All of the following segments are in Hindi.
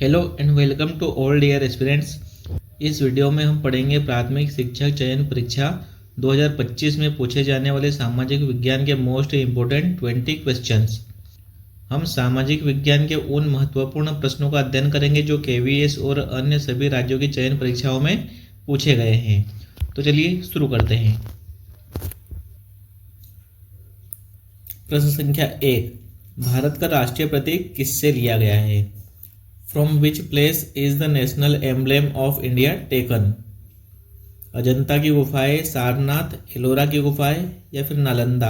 Hello and welcome to all dear aspirants. इस वीडियो में हम पढ़ेंगे प्राथमिक शिक्षक चयन परीक्षा 2025 में पूछे जाने वाले सामाजिक विज्ञान के मोस्ट इम्पोर्टेंट 20 क्वेश्चंस। हम सामाजिक विज्ञान के उन महत्वपूर्ण प्रश्नों का अध्ययन करेंगे जो केवीएस और अन्य सभी राज्यों की चयन परीक्षाओं में पूछे गए हैं। तो चलिए शुरू करते हैं। प्रश्न संख्या 1, भारत का राष्ट्रीय प्रतीक किससे लिया गया है? From which place is the national emblem of India taken? Ajanta की गुफाएं, सारनाथ, एलोरा की गुफाएं या फिर नालंदा?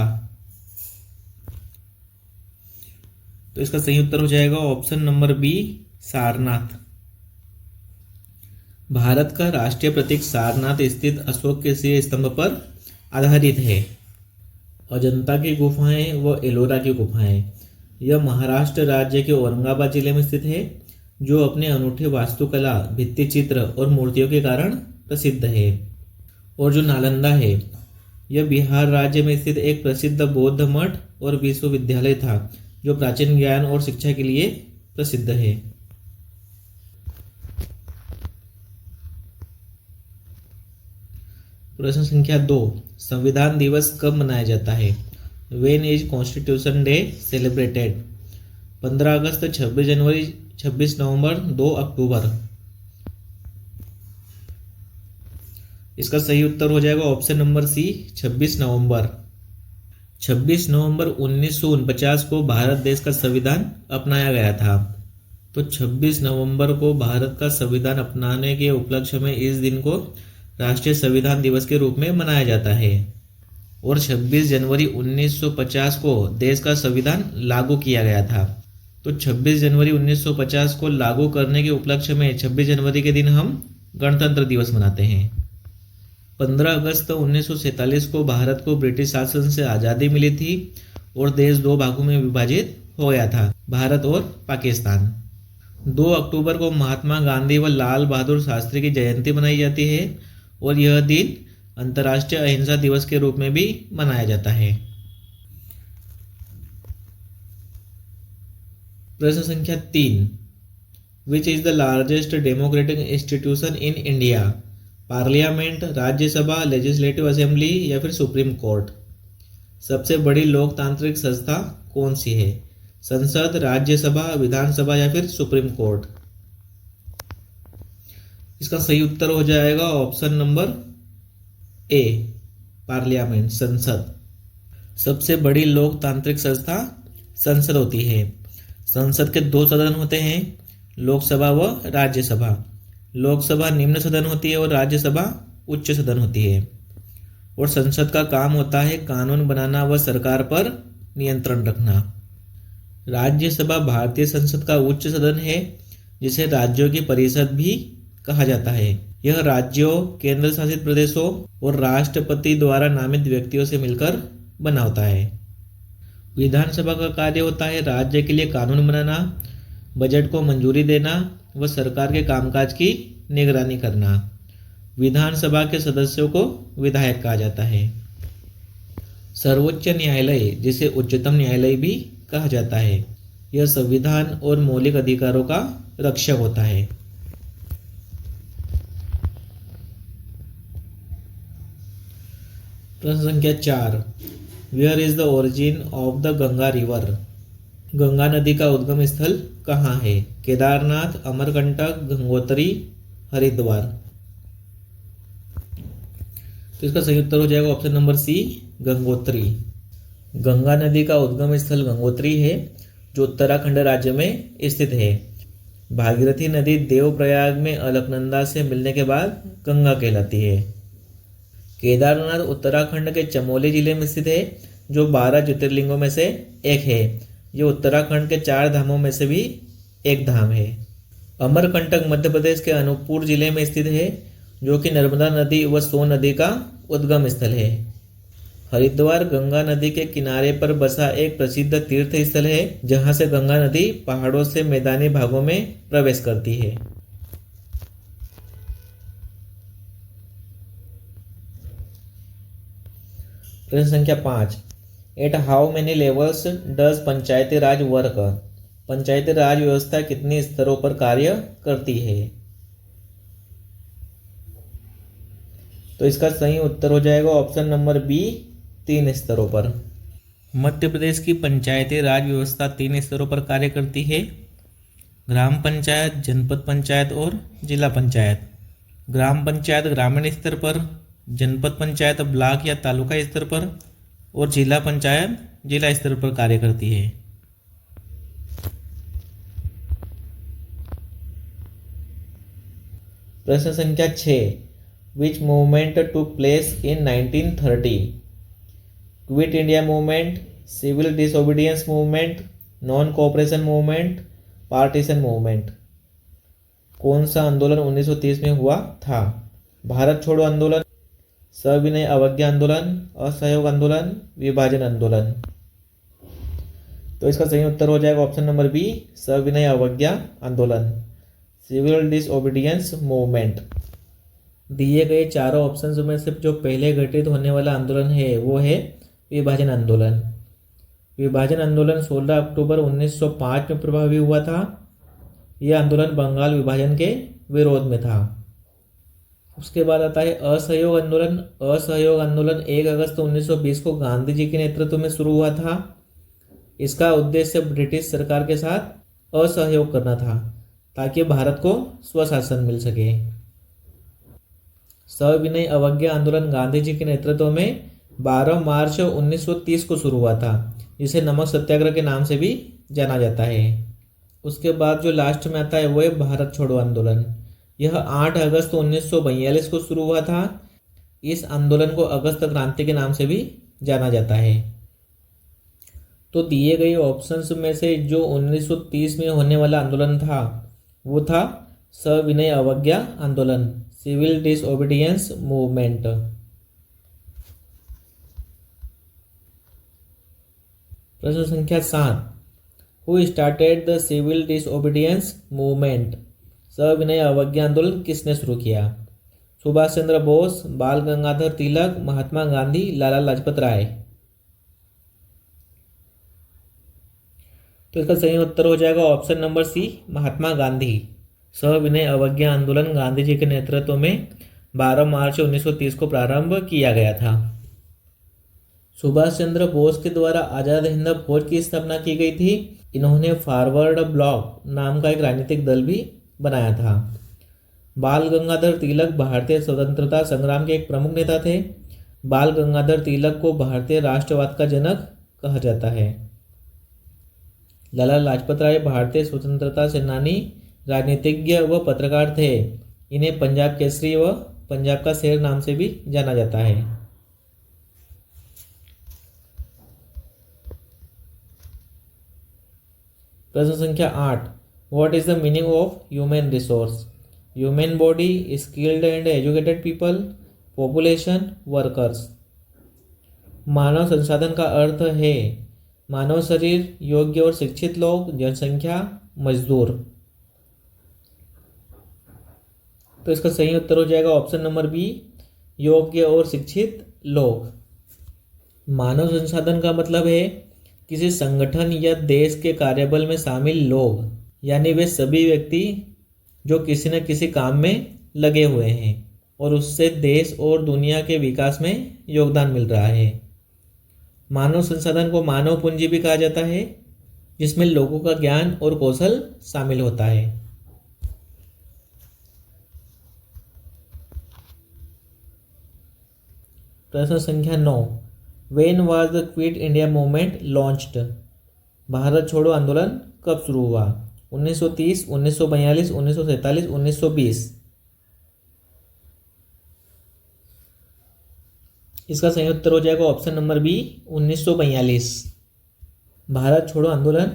तो इसका सही उत्तर हो जाएगा option number B, Sarnath. Bharat का राष्ट्रीय प्रतीक सारनाथ स्थित अशोक के शीर्ष स्तंभ पर आधारित है। अजंता की गुफाएं व एलोरा की गुफाएं यह महाराष्ट्र राज्य के औरंगाबाद जिले में स्थित है, जो अपने अनूठे वास्तुकला, भित्ति चित्र और मूर्तियों के कारण प्रसिद्ध है। और जो नालंदा है, यह बिहार राज्य में स्थित एक प्रसिद्ध बौद्ध मठ और विश्वविद्यालय था, जो प्राचीन ज्ञान और शिक्षा के लिए प्रसिद्ध है। प्रश्न संख्या 2, संविधान दिवस कब मनाया जाता है? When is Constitution Day celebrated? 15 अगस्त, 26 जनवरी, 26 नवंबर, 2 अक्टूबर? इसका सही उत्तर हो जाएगा ऑप्शन नंबर सी, 26 नवंबर। 26 नवंबर 1949 को भारत देश का संविधान अपनाया गया था। तो 26 नवंबर को भारत का संविधान अपनाने के उपलक्ष्य में इस दिन को राष्ट्रीय संविधान दिवस के रूप में मनाया जाता है। और 26 जनवरी 1950 को देश का संविधान लागू किया गया था। तो 26 जनवरी 1950 को लागू करने के उपलक्ष्य में 26 जनवरी के दिन हम गणतंत्र दिवस मनाते हैं। 15 अगस्त 1947 को भारत को ब्रिटिश शासन से आज़ादी मिली थी और देश दो भागों में विभाजित हो गया था, भारत और पाकिस्तान। 2 अक्टूबर को महात्मा गांधी व लाल बहादुर शास्त्री की जयंती मनाई जाती है और यह दिन अंतर्राष्ट्रीय अहिंसा दिवस के रूप में भी मनाया जाता है। प्रश्न संख्या 3, विच is the largest democratic institution in India? Parliament, Rajya Sabha, legislative assembly या फिर सुप्रीम कोर्ट? सबसे बड़ी लोकतांत्रिक संस्था कौन सी है? संसद, राज्यसभा, विधानसभा या फिर सुप्रीम कोर्ट? इसका सही उत्तर हो जाएगा ऑप्शन नंबर ए, पार्लियामेंट, संसद। सबसे बड़ी लोकतांत्रिक संस्था संसद होती है। संसद के 2 सदन होते हैं, लोकसभा व राज्यसभा। लोकसभा निम्न सदन होती है और राज्यसभा उच्च सदन होती है। और संसद का काम होता है कानून बनाना व सरकार पर नियंत्रण रखना। राज्यसभा भारतीय संसद का उच्च सदन है, जिसे राज्यों की परिषद भी कहा जाता है। यह राज्यों, केंद्र शासित प्रदेशों और राष्ट्रपति द्वारा नामित व्यक्तियों से मिलकर बना होता है। विधानसभा का कार्य होता है राज्य के लिए कानून बनाना, बजट को मंजूरी देना व सरकार के कामकाज की निगरानी करना। विधानसभा के सदस्यों को विधायक कहा जाता है। सर्वोच्च न्यायालय, जिसे उच्चतम न्यायालय भी कहा जाता है, यह संविधान और मौलिक अधिकारों का रक्षक होता है। प्रश्न संख्या 4, where is the origin of the Ganga river? Ganga नदी का उद्गम स्थल कहाँ है? केदारनाथ, अमरकंटक, गंगोत्री, हरिद्वार? तो इसका सही उत्तर हो जाएगा option number C, Gangotri. Ganga नदी का उद्गम स्थल गंगोत्री है, जो उत्तराखंड राज्य में स्थित है। भागीरथी नदी देवप्रयाग में अलकनंदा से मिलने के बाद गंगा कहलाती है। केदारनाथ उत्तराखंड के चमोली जिले में स्थित है, जो 12 ज्योतिर्लिंगों में से एक है। ये उत्तराखंड के 4 धामों में से भी एक धाम है। अमरकंटक मध्य प्रदेश के अनूपपुर जिले में स्थित है, जो कि नर्मदा नदी व सोन नदी का उद्गम स्थल है। हरिद्वार गंगा नदी के किनारे पर बसा एक प्रसिद्ध तीर्थ स्थल है, जहां से गंगा नदी पहाड़ों से मैदानी भागों में प्रवेश करती है। प्रश्न संख्या 5, at how many levels does Panchayati Raj work? Panchayati Raj व्यवस्था कितने स्तरों पर कार्य करती है? तो इसका सही उत्तर हो जाएगा ऑप्शन नंबर बी, 3 स्तरों पर। मध्य प्रदेश की पंचायती राज व्यवस्था 3 स्तरों पर कार्य करती है। ग्राम पंचायत, जनपद पंचायत और जिला पंचायत। ग्राम पंचायत ग्रामीण स्तर पर, जनपद पंचायत ब्लॉक या तालुका स्तर पर और जिला पंचायत जिला स्तर पर कार्य करती है। प्रश्न संख्या 6, which movement took place in 1930? Quit India movement, civil disobedience movement, non cooperation movement, partition movement. कौन सा आंदोलन 1930 में हुआ था? भारत छोड़ो आंदोलन, सविनय अवज्ञा आंदोलन, असहयोग आंदोलन, विभाजन आंदोलन। तो इसका सही उत्तर हो जाएगा ऑप्शन नंबर बी, सविनय अवज्ञा आंदोलन, सिविल डिसओबीडियंस मूवमेंट। दिए गए चारों ऑप्शंस में से जो पहले घटित होने वाला आंदोलन है वो है विभाजन आंदोलन। विभाजन आंदोलन 16 अक्टूबर 1905 में प्रभावी हुआ था। यह आंदोलन बंगाल विभाजन के विरोध में था। उसके बाद आता है असहयोग आंदोलन। असहयोग आंदोलन 1 अगस्त 1920 को गांधी जी के नेतृत्व में शुरू हुआ था। इसका उद्देश्य ब्रिटिश सरकार के साथ असहयोग करना था ताकि भारत को स्वशासन मिल सके। सविनय अवज्ञा आंदोलन गांधी जी के नेतृत्व में 12 मार्च 1930 को शुरू हुआ था, जिसे नमक सत्याग्रह के नाम से भी जाना जाता है। उसके बाद जो लास्ट में आता है वो है भारत छोड़ो आंदोलन। यह 8 अगस्त 1942 को शुरू हुआ था। इस आंदोलन को अगस्त क्रांति के नाम से भी जाना जाता है। तो दिए गए ऑप्शंस में से जो 1930 में होने वाला आंदोलन था वो था सविनय अवज्ञा आंदोलन, सिविल डिसओबीडियंस मूवमेंट। प्रश्न संख्या 7, who started the civil disobedience movement? सविनय अवज्ञा आंदोलन किसने शुरू किया? सुभाष चंद्र बोस, बाल गंगाधर तिलक, महात्मा गांधी, लाला लाजपत राय। तो इसका सही उत्तर हो जाएगा ऑप्शन नंबर सी, महात्मा गांधी। सविनय अवज्ञा आंदोलन गांधी जी के नेतृत्व में 12 मार्च 1930 को प्रारंभ किया गया था। सुभाष चंद्र बोस के द्वारा आजाद हिंद फौज की स्थापना की गई थी। इन्होंने फॉरवर्ड ब्लॉक नाम का एक राजनीतिक दल भी बनाया था। बाल गंगाधर तिलक भारतीय स्वतंत्रता संग्राम के एक प्रमुख नेता थे। बाल गंगाधर तिलक को भारतीय राष्ट्रवाद का जनक कहा जाता है। लाला लाजपत राय भारतीय स्वतंत्रता सेनानी, राजनीतिज्ञ व पत्रकार थे। इन्हें पंजाब केसरी व पंजाब का शेर नाम से भी जाना जाता है। प्रश्न संख्या 8, what is the meaning of human resource? Human body, skilled and educated people, population, workers. मानव संसाधन का अर्थ है मानव शरीर, योग्य और शिक्षित लोग, जनसंख्या, मजदूर। तो इसका सही उत्तर हो जाएगा ऑप्शन नंबर बी, योग्य और शिक्षित लोग। मानव संसाधन का मतलब है किसी संगठन या देश के कार्यबल में शामिल लोग, यानी वे सभी व्यक्ति जो किसी न किसी काम में लगे हुए हैं और उससे देश और दुनिया के विकास में योगदान मिल रहा है। मानव संसाधन को मानव पूंजी भी कहा जाता है, जिसमें लोगों का ज्ञान और कौशल शामिल होता है। प्रश्न संख्या 9, when was the quit India movement launched? Bharat छोड़ो आंदोलन कब शुरू हुआ? 1930, 1942, 1947, 1920। इसका सही उत्तर हो जाएगा ऑप्शन नंबर बी, 1942। भारत छोड़ो आंदोलन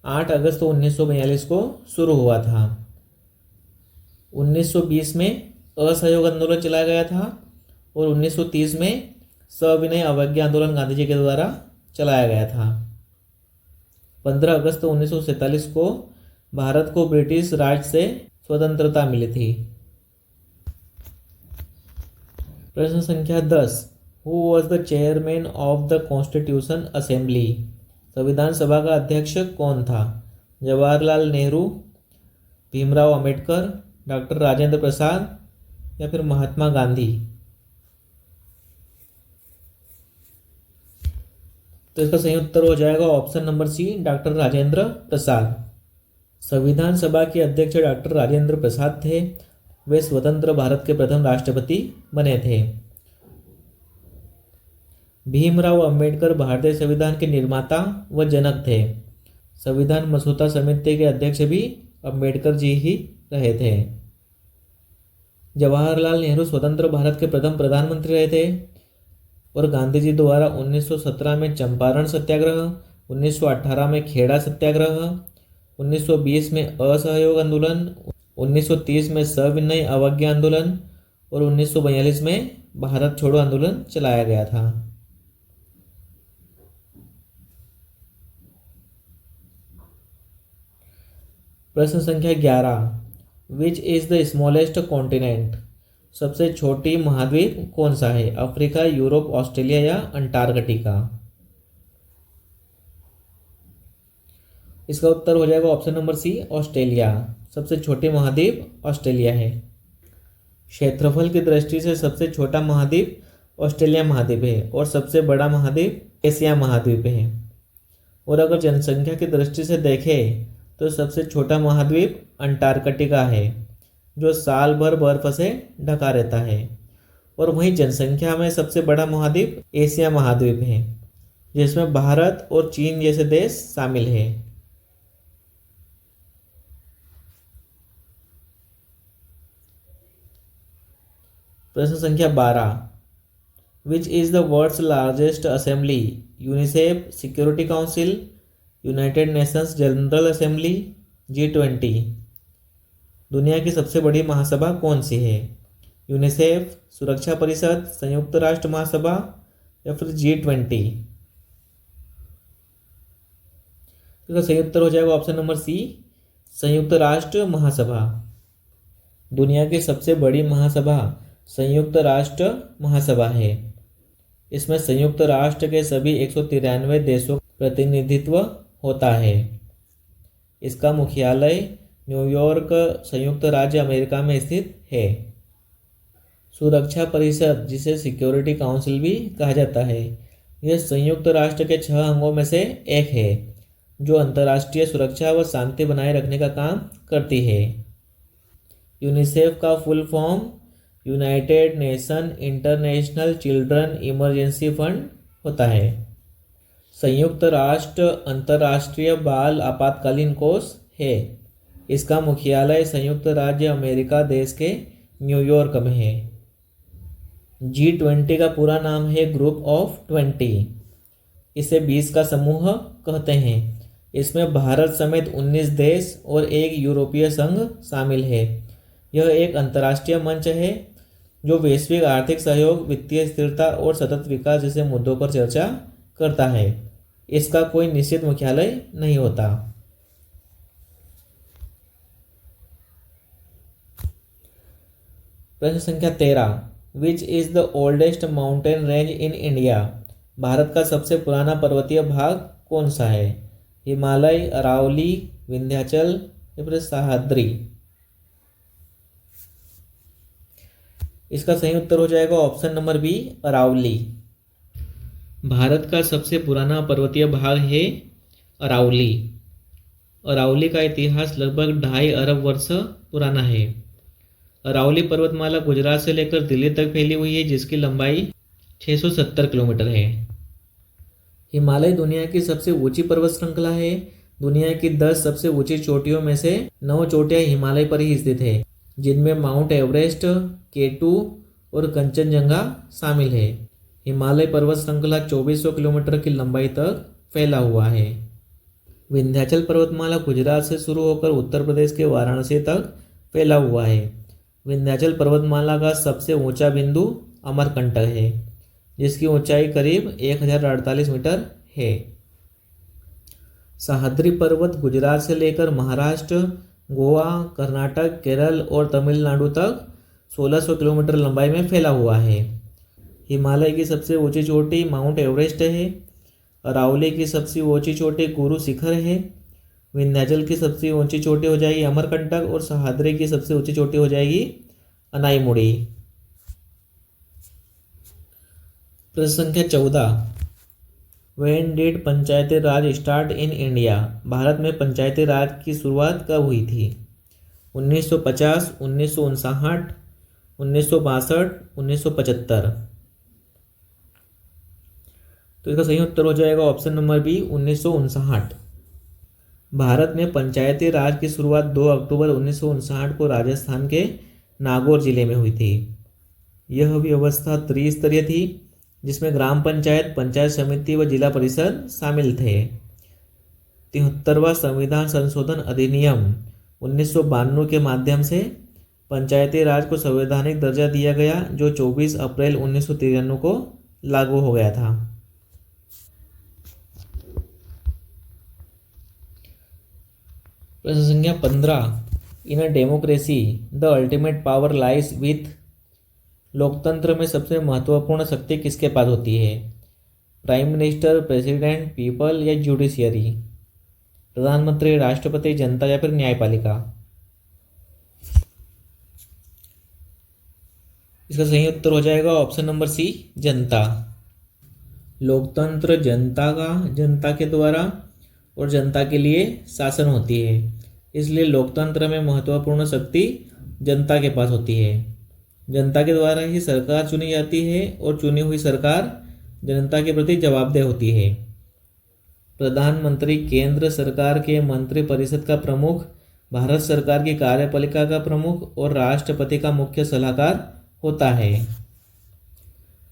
8 अगस्त 1942 को शुरू हुआ था। 1920 में असहयोग आंदोलन चलाया गया था और 1930 में सविनय अवज्ञा आंदोलन गांधी जी के द्वारा चलाया गया था। 15 अगस्त 1947 को भारत को ब्रिटिश राज से स्वतंत्रता मिली थी। प्रश्न संख्या 10, who was the chairman of the constitution assembly? संविधान सभा का अध्यक्ष कौन था? जवाहरलाल नेहरू, भीमराव अंबेडकर, डॉक्टर राजेंद्र प्रसाद या फिर महात्मा गांधी। तो इसका सही उत्तर हो जाएगा option number C, doctor Rajendra Prasad. संविधान सभा के अध्यक्ष डॉक्टर राजेंद्र प्रसाद थे। वे स्वतंत्र भारत के प्रथम राष्ट्रपति बने थे। भीमराव अंबेडकर भारतीय संविधान के निर्माता व जनक थे। संविधान मसौदा समिति के अध्यक्ष भी अंबेडकर जी ही रहे थे। जवाहरलाल नेहरू स्वतंत्र भारत के प्रथम प्रधानमंत्री रहे थे। और गांधी जी द्वारा 1917 में चंपारण सत्याग्रह, 1918 में खेड़ा सत्याग्रह, 1920 में असहयोग आंदोलन, 1930 में सविनय अवज्ञा आंदोलन और 1942 में भारत छोड़ो आंदोलन चलाया गया था। प्रश्न संख्या 11, विच इज द स्मॉलेस्ट कॉन्टिनेंट? सबसे छोटी महाद्वीप कौन सा है? अफ्रीका, यूरोप, ऑस्ट्रेलिया या अंटार्कटिका? इसका उत्तर हो जाएगा ऑप्शन नंबर सी, ऑस्ट्रेलिया। सबसे छोटी महाद्वीप ऑस्ट्रेलिया है। क्षेत्रफल की दृष्टि से सबसे छोटा महाद्वीप ऑस्ट्रेलिया महाद्वीप है और सबसे बड़ा महाद्वीप एशिया महाद्वीप है। और अगर जनसंख्या की दृष्टि से देखें तो सबसे छोटा महाद्वीप अंटार्कटिका है, जो साल भर बर्फ से ढका रहता है। और वहीं जनसंख्या में सबसे बड़ा महाद्वीप एशिया महाद्वीप है, जिसमें भारत और चीन जैसे देश शामिल हैं। प्रश्न संख्या 12, which is the world's largest assembly? UNICEF, security council, united nations general assembly, G20? दुनिया की सबसे बड़ी महासभा कौन सी है? यूनिसेफ, सुरक्षा परिषद, संयुक्त राष्ट्र महासभा या फिर G20? इसका सही उत्तर हो जाएगा ऑप्शन नंबर सी, संयुक्त राष्ट्र महासभा। दुनिया की सबसे बड़ी महासभा संयुक्त राष्ट्र महासभा है। इसमें संयुक्त राष्ट्र के सभी 193 देशों का प्रतिनिधित्व होता है। इसका मुख्यालय न्यूयॉर्क, संयुक्त राज्य अमेरिका में स्थित है। सुरक्षा परिषद, जिसे सिक्योरिटी काउंसिल भी कहा जाता है, यह संयुक्त राष्ट्र के 6 अंगों में से एक है, जो अंतर्राष्ट्रीय सुरक्षा व शांति बनाए रखने का काम करती है। यूनिसेफ का full form United nation international children emergency fund होता है। संयुक्त राष्ट्र अंतर्राष्ट्रीय बाल आपातकालीन कोष है। इसका मुख्यालय संयुक्त राज्य अमेरिका देश के न्यूयॉर्क में है। G20 का पूरा नाम है ग्रुप ऑफ 20। इसे 20 का समूह कहते हैं। इसमें भारत समेत 19 देश और एक यूरोपीय संघ शामिल है। यह एक अंतर्राष्ट्रीय मंच है जो वैश्विक आर्थिक सहयोग, वित्तीय स्थिरता और सतत विकास जैसे मुद्दों पर चर्चा करता है। इसका कोई निश्चित मुख्यालय नहीं होता। प्रश्न संख्या 13, विच is the oldest mountain range in India? Bharat का सबसे पुराना पर्वतीय भाग कौन सा है? हिमालय, अरावली, विंध्याचल या फिर सह्याद्री? इसका सही उत्तर हो जाएगा option number B, Aravalli. Bharat का सबसे पुराना पर्वतीय भाग है अरावली। अरावली का इतिहास लगभग 2.5 अरब वर्ष पुराना है। अरावली पर्वतमाला गुजरात से लेकर दिल्ली तक फैली हुई है, जिसकी लंबाई 670 किलोमीटर है। हिमालय दुनिया की सबसे ऊंची पर्वत श्रृंखला है। दुनिया की 10 सबसे ऊंची चोटियों में से 9 चोटियां हिमालय पर ही स्थित है, जिनमें माउंट एवरेस्ट, K2 और कंचनजंगा शामिल है। हिमालय पर्वत श्रृंखला 2400 किलोमीटर की लंबाई तक फैला हुआ है। विंध्याचल पर्वतमाला गुजरात से शुरू होकर उत्तर प्रदेश के वाराणसी तक फैला हुआ है। विंध्याचल पर्वतमाला का सबसे ऊंचा बिंदु अमरकंटक है, जिसकी ऊंचाई करीब 1048 मीटर है। सह्याद्री पर्वत गुजरात से लेकर महाराष्ट्र, गोवा, कर्नाटक, केरल और तमिलनाडु तक 1600 किलोमीटर लंबाई में फैला हुआ है। हिमालय की सबसे ऊंची चोटी माउंट एवरेस्ट है। अरावली की सबसे ऊंची चोटी गुरु शिखर है। विंध्याचल की सबसे ऊंची चोटी हो जाएगी अमरकंटक और सह्याद्री की सबसे ऊंची चोटी हो जाएगी अनाईमुड़ी। प्रश्न संख्या 14, when did Panchayati Raj start in India? Bharat में पंचायती राज की शुरुआत कब हुई थी? 1950, 1959, 1962, 1975। तो इसका सही उत्तर हो जाएगा ऑप्शन नंबर बी 1959। भारत में पंचायती राज की शुरुआत 2 अक्टूबर 1959 को राजस्थान के नागौर जिले में हुई थी। यह व्यवस्था त्रिस्तरीय थी जिसमें ग्राम पंचायत, पंचायत समिति व जिला परिषद शामिल थे। 73वां संविधान संशोधन अधिनियम 1992 के माध्यम से पंचायती राज को संवैधानिक दर्जा दिया गया, जो 24 अप्रैल 1993 को लागू हो गया था। प्रश्न संख्या 15, in a democracy the ultimate power lies with? लोकतंत्र में सबसे महत्वपूर्ण शक्ति किसके पास होती है? प्राइम मिनिस्टर, प्रेसिडेंट, पीपल या जुडिशियरी? प्रधानमंत्री, राष्ट्रपति, जनता या फिर न्यायपालिका? इसका सही उत्तर हो जाएगा ऑप्शन नंबर सी, जनता। लोकतंत्र जनता के द्वारा और जनता के लिए शासन होती है, इसलिए लोकतंत्र में महत्वपूर्ण शक्ति जनता के पास होती है। जनता के द्वारा ही सरकार चुनी जाती है और चुनी हुई सरकार जनता के प्रति जवाबदेह होती है। प्रधानमंत्री केंद्र सरकार के मंत्रिपरिषद का प्रमुख, भारत सरकार की कार्यपालिका का प्रमुख और राष्ट्रपति का मुख्य सलाहकार होता है।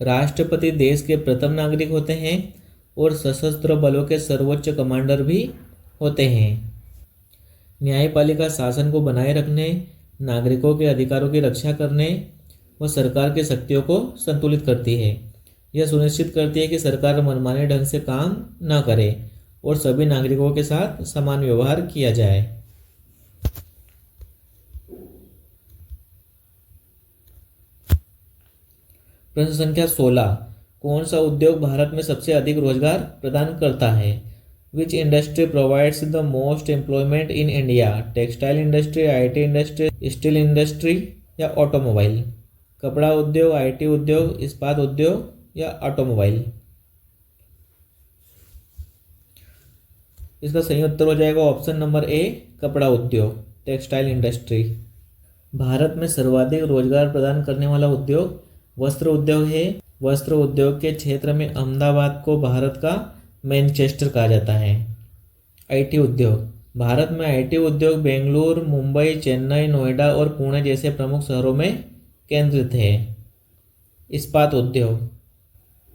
राष्ट्रपति देश के प्रथम नागरिक होते हैं और सशस्त्र बलों के सर्वोच्च कमांडर भी होते हैं। न्यायपालिका शासन को बनाए रखने, नागरिकों के अधिकारों की रक्षा करने व सरकार की शक्तियों को संतुलित करती है। यह सुनिश्चित करती है कि सरकार मनमाने ढंग से काम न करे और सभी नागरिकों के साथ समान व्यवहार किया जाए। प्रश्न संख्या 16, कौन सा उद्योग भारत में सबसे अधिक रोजगार प्रदान करता है? विच industry provides the most employment in India? Textile industry, IT industry, steel industry या ऑटोमोबाइल? कपड़ा उद्योग, आईटी उद्योग, इस्पात उद्योग या ऑटोमोबाइल? इसका सही उत्तर हो जाएगा ऑप्शन नंबर ए, कपड़ा उद्योग, टेक्सटाइल इंडस्ट्री। भारत में सर्वाधिक रोजगार प्रदान करने वाला उद्योग वस्त्र उद्योग है। वस्त्र उद्योग के क्षेत्र में अहमदाबाद को भारत का मैनचेस्टर कहा जाता है। आईटी उद्योग, भारत में आईटी उद्योग बेंगलुरु, मुंबई, चेन्नई, नोएडा और पुणे जैसे प्रमुख शहरों में केंद्रित है। इस्पात उद्योग,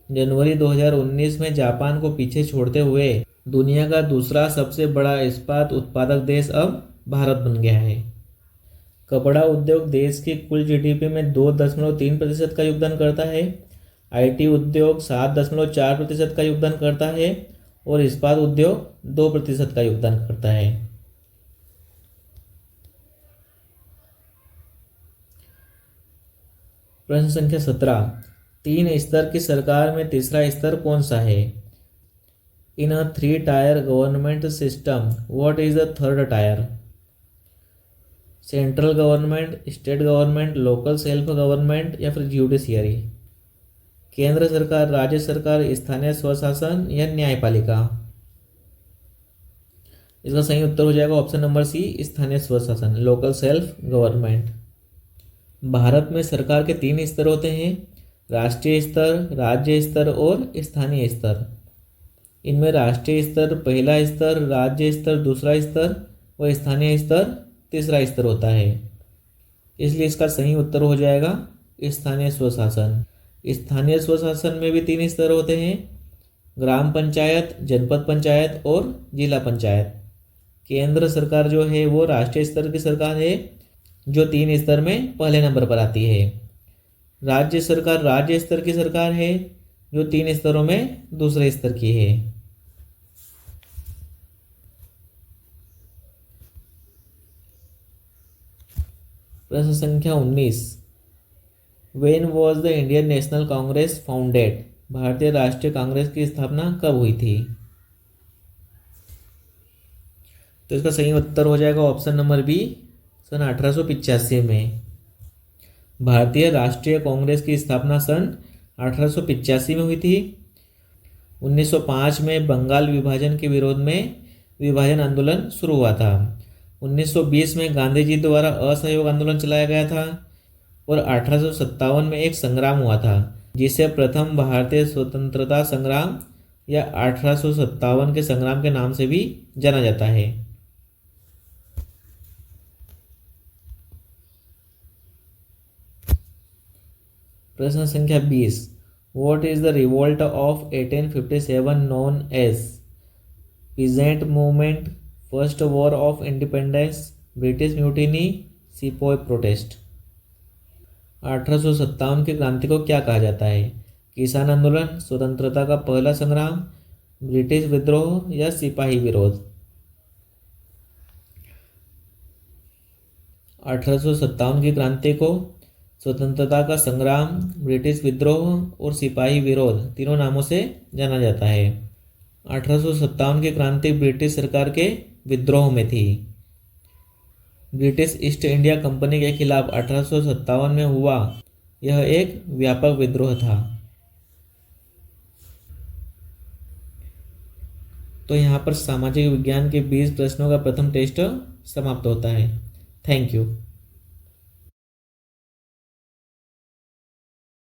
जनवरी 2019 में जापान को पीछे छोड़ते हुए दुनिया का दूसरा सबसे बड़ा इस्पात उत्पादक देश अब भारत बन गया है। कपड़ा उद्योग देश की कुल जीडीपी में 2.3% का योगदान करता है। आईटी उद्योग 7.4% का योगदान करता है और इस्पात उद्योग 2% का योगदान करता है। प्रश्न संख्या 17, 3 स्तर की सरकार में तीसरा स्तर कौन सा है? इन अ 3 tyre government system what is the third tier? Central government, state government, local self government या फिर ज्यूडिशियरी? केंद्र सरकार, राज्य सरकार, स्थानीय स्वशासन या न्यायपालिका? इसका सही उत्तर हो जाएगा ऑप्शन नंबर सी, स्थानीय स्वशासन, लोकल सेल्फ गवर्नमेंट। भारत में सरकार के 3 स्तर होते हैं, राष्ट्रीय स्तर, राज्य स्तर और स्थानीय स्तर। इनमें राष्ट्रीय स्तर पहला स्तर, राज्य स्तर दूसरा स्तर व स्थानीय स्तर तीसरा स्तर होता है। इसलिए इसका सही उत्तर हो जाएगा स्थानीय स्वशासन। स्थानीय स्वशासन में भी 3 स्तर होते हैं, ग्राम पंचायत, जनपद पंचायत और जिला पंचायत। केंद्र सरकार जो है वो राष्ट्रीय स्तर की सरकार है, जो 3 स्तर में पहले नंबर पर आती है। राज्य सरकार राज्य स्तर की सरकार है, जो 3 स्तरों में दूसरे स्तर की है। प्रश्न संख्या 19, when was the Indian national Congress founded? भारतीय राष्ट्रीय कांग्रेस की स्थापना कब हुई थी? तो इसका सही उत्तर हो जाएगा ऑप्शन नंबर बी, सन 1885 में। भारतीय राष्ट्रीय कांग्रेस की स्थापना सन 1885 में हुई थी। 1905 में बंगाल विभाजन के विरोध में विभाजन आंदोलन शुरू हुआ था। 1920 में गांधी जी द्वारा असहयोग आंदोलन चलाया गया था और 1857 में एक संग्राम हुआ था जिसे प्रथम भारतीय स्वतंत्रता संग्राम या 1857 के संग्राम के नाम से भी जाना जाता है। प्रश्न संख्या 20, what is the revolt of 1857 known as? Peasant movement, first war of independence, British mutiny, sepoy protest. 1857 की क्रांति को क्या कहा जाता है? किसान आंदोलन, स्वतंत्रता का पहला संग्राम, ब्रिटिश विद्रोह या सिपाही विरोध। 1857 की क्रांति को स्वतंत्रता का संग्राम, ब्रिटिश विद्रोह और सिपाही विरोध तीनों नामों से जाना जाता है। 1857 की क्रांति ब्रिटिश सरकार के विद्रोह में थी। ब्रिटिश ईस्ट इंडिया कंपनी के खिलाफ 1857 में हुआ यह एक व्यापक विद्रोह था। तो यहाँ पर सामाजिक विज्ञान के 20 प्रश्नों का प्रथम टेस्ट समाप्त होता है। Thank you.